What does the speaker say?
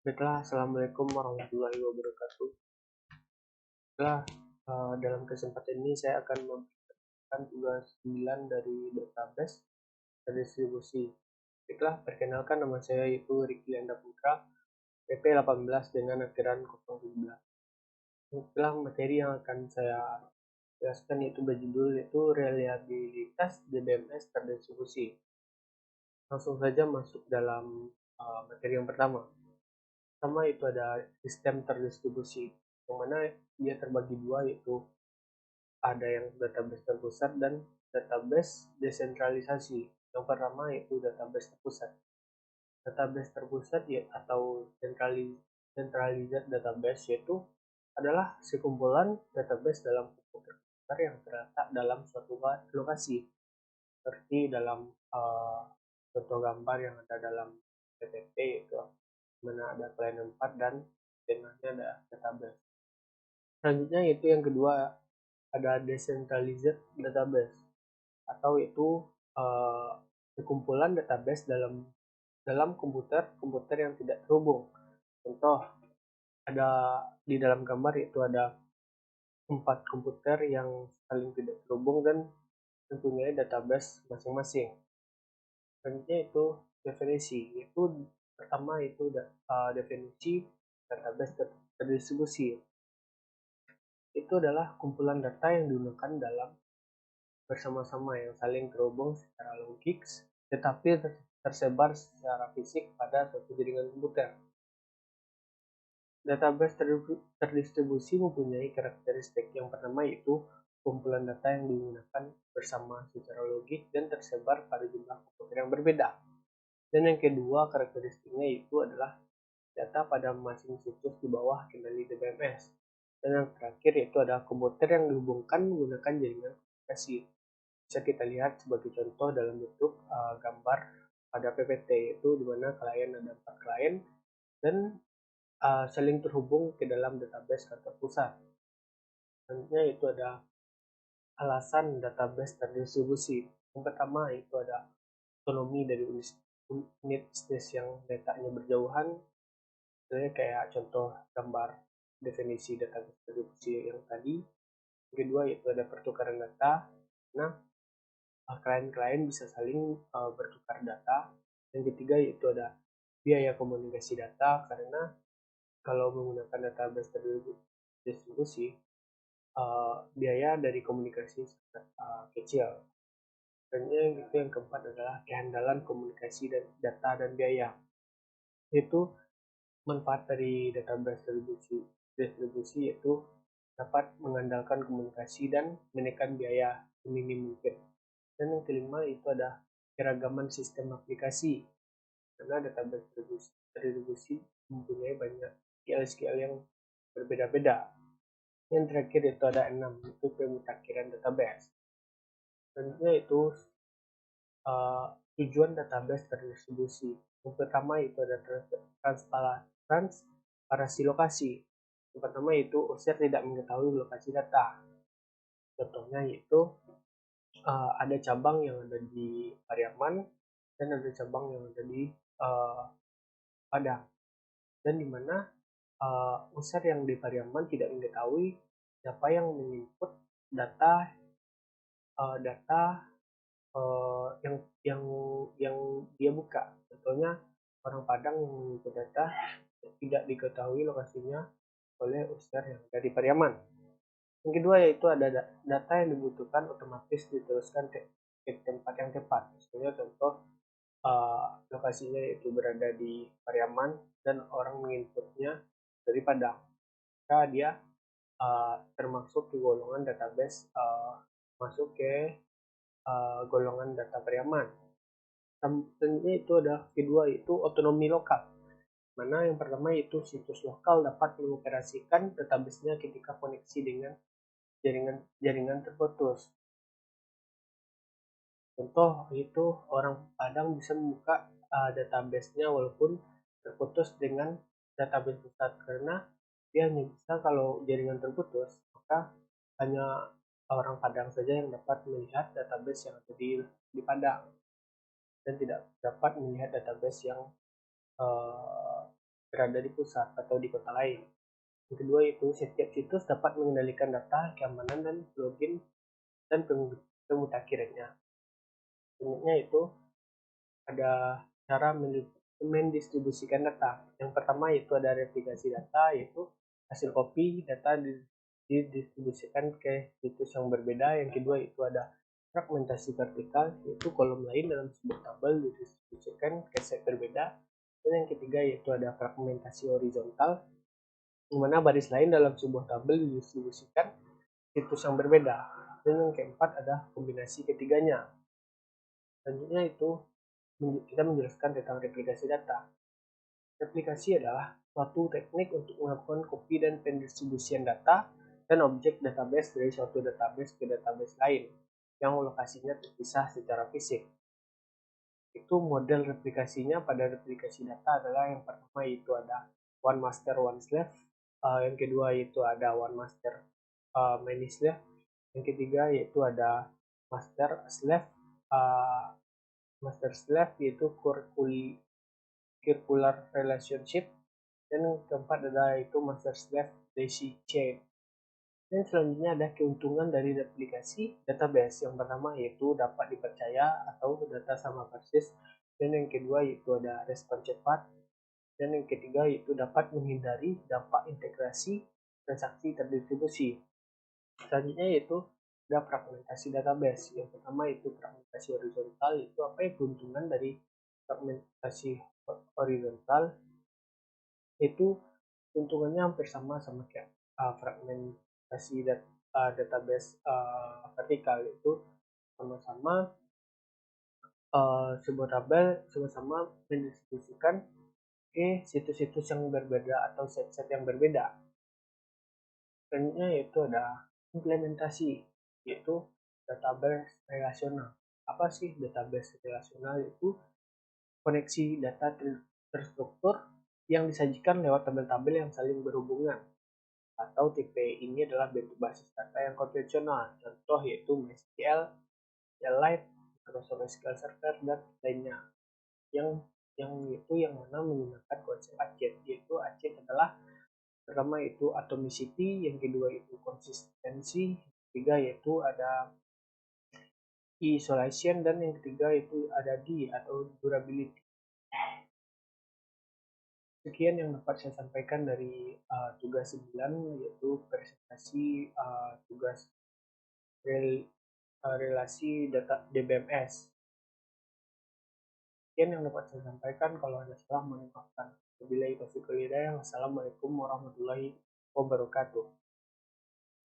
Baiklah, Assalamualaikum warahmatullahi wabarakatuh. Baiklah, dalam kesempatan ini saya akan memberikan tugas 9 dari database terdistribusi. Baiklah, perkenalkan nama saya yaitu Riki Anda Putra, PP 18 dengan akhiran 017. Baiklah, materi yang akan saya jelaskan yaitu berjudul yaitu reliabilitas DBMS terdistribusi. Langsung saja masuk dalam materi yang pertama. Pertama itu ada sistem terdistribusi, yang mana dia terbagi dua, yaitu ada yang database terpusat dan database desentralisasi. Yang pertama yaitu database terpusat. Database terpusat ya, atau centralized database yaitu adalah sekumpulan database dalam komputer yang terletak dalam suatu lokasi, seperti dalam contoh gambar yang ada dalam PPT, itu mana ada client 4 dan tengahnya ada database. Selanjutnya itu yang kedua, ada decentralized database, atau itu sekumpulan database dalam komputer yang tidak terhubung. Contoh, ada di dalam gambar itu ada 4 komputer yang saling tidak terhubung dan mempunyai database masing-masing. Selanjutnya itu definisi, itu pertama itu definisi database terdistribusi. Itu adalah kumpulan data yang digunakan dalam bersama-sama yang saling terhubung secara logik, tetapi tersebar secara fisik pada suatu jaringan komputer. Database terdistribusi mempunyai karakteristik. Yang pertama yaitu kumpulan data yang digunakan bersama secara logik dan tersebar pada jumlah komputer yang berbeda. Dan yang kedua karakteristiknya itu adalah data pada masing situs di bawah kendali DBMS. Dan yang terakhir yaitu ada komputer yang dihubungkan menggunakan jaringan komunikasi. Bisa kita lihat sebagai contoh dalam bentuk gambar pada PPT, yaitu di mana klien ada 4 klien dan saling terhubung ke dalam database kantor pusat. Selanjutnya itu ada alasan database terdistribusi. Yang pertama itu ada otonomi dari unit bisnis yang datanya berjauhan. Misalnya kayak contoh gambar definisi database terdistribusi yang tadi. Yang kedua itu ada pertukaran data. Nah, klien-klien bisa saling bertukar data. Yang ketiga yaitu ada biaya komunikasi data, karena kalau menggunakan database terdistribusi, biaya dari komunikasi sangat kecil. Dan yang keempat adalah kehandalan komunikasi dan data dan biaya. Itu manfaat dari database distribusi yaitu dapat mengandalkan komunikasi dan menekan biaya seminim mungkin. Dan yang kelima itu ada keragaman sistem aplikasi, karena database terdistribusi mempunyai banyak SQL yang berbeda-beda. Yang terakhir itu ada 6, itu pemutakhiran database. Selanjutnya itu tujuan database terdistribusi. Yang pertama itu ada transparansi lokasi. Yang pertama itu user tidak mengetahui lokasi data. Contohnya yaitu ada cabang yang ada di Pariaman dan ada cabang yang ada di Padang, dan dimana user yang di Pariaman tidak mengetahui siapa yang menginput data yang dia buka. Contohnya orang Padang yang menginput data tidak diketahui lokasinya oleh user yang ada di Pariaman. Yang kedua yaitu ada data yang dibutuhkan otomatis diteruskan ke tempat yang tepat. Misalnya contoh lokasinya itu berada di Pariaman dan orang menginputnya dari Padang, maka dia termasuk ke golongan database masuk ke golongan data Pariaman. Selanjutnya itu ada kedua yaitu otonomi lokal, mana yang pertama itu situs lokal dapat mengoperasikan database-nya ketika koneksi dengan jaringan terputus. Contoh itu orang Padang bisa membuka database-nya walaupun terputus dengan database pusat, karena dia hanya bisa kalau jaringan terputus, maka hanya orang Padang saja yang dapat melihat database yang ada di Padang dan tidak dapat melihat database yang berada di pusat atau di kota lain. Yang kedua itu setiap situs dapat mengendalikan data, keamanan, dan login dan pemutakhirannya. Selanjutnya itu ada cara mendistribusikan data. Yang pertama itu ada replikasi data, yaitu hasil copy data didistribusikan ke situs yang berbeda. Yang kedua itu ada fragmentasi vertikal, yaitu kolom lain dalam sebuah tabel didistribusikan ke set berbeda. Dan yang ketiga yaitu ada fragmentasi horizontal, di mana baris lain dalam sebuah tabel didistribusikan situs yang berbeda. Dan yang keempat ada kombinasi ketiganya. Selanjutnya itu kita menjelaskan tentang replikasi data. Replikasi adalah suatu teknik untuk melakukan copy dan pendistribusian data dan objek database dari suatu database ke database lain yang lokasinya terpisah secara fisik. Itu model replikasinya pada replikasi data adalah yang pertama itu ada one master one slave, yang kedua itu ada one master many slave, yang ketiga yaitu ada master slave, uh, master slave yaitu circular relationship, dan yang keempat adalah itu master slave daisy chain. Dan selanjutnya ada keuntungan dari replikasi database. Yang pertama yaitu dapat dipercaya atau data sama persis, dan yang kedua yaitu ada respon cepat, dan yang ketiga yaitu dapat menghindari dampak integrasi transaksi terdistribusi. Selanjutnya yaitu ada fragmentasi database. Yang pertama itu fragmentasi horizontal. Itu apa ya keuntungan dari fragmentasi horizontal? Itu keuntungannya hampir sama kayak fragmentasi database vertikal. Itu sama-sama sebuah tabel sama-sama mendistribusikan ke situs-situs yang berbeda atau set-set yang berbeda. Selanjutnya yaitu ada implementasi, yaitu database relasional. Apa sih database relasional? Itu koneksi data terstruktur yang disajikan lewat tabel-tabel yang saling berhubungan, atau tipe ini adalah bentuk basis data yang konvensional. Contoh yaitu MySQL, SQLite, Microsoft SQL Server, dan lainnya. Yang itu yang mana menggunakan konsep ACID, yaitu ACID adalah pertama itu atomicity, yang kedua itu konsistensi, yang ketiga yaitu ada isolation, dan yang ketiga itu ada D atau durability. Sekian yang dapat saya sampaikan dari tugas 9, yaitu presentasi tugas relasi data DBMS. Sekian yang dapat saya sampaikan, kalau ada salah mohon maafkan. Wabillahi taufiq wal hidayah. Wassalamualaikum warahmatullahi wabarakatuh.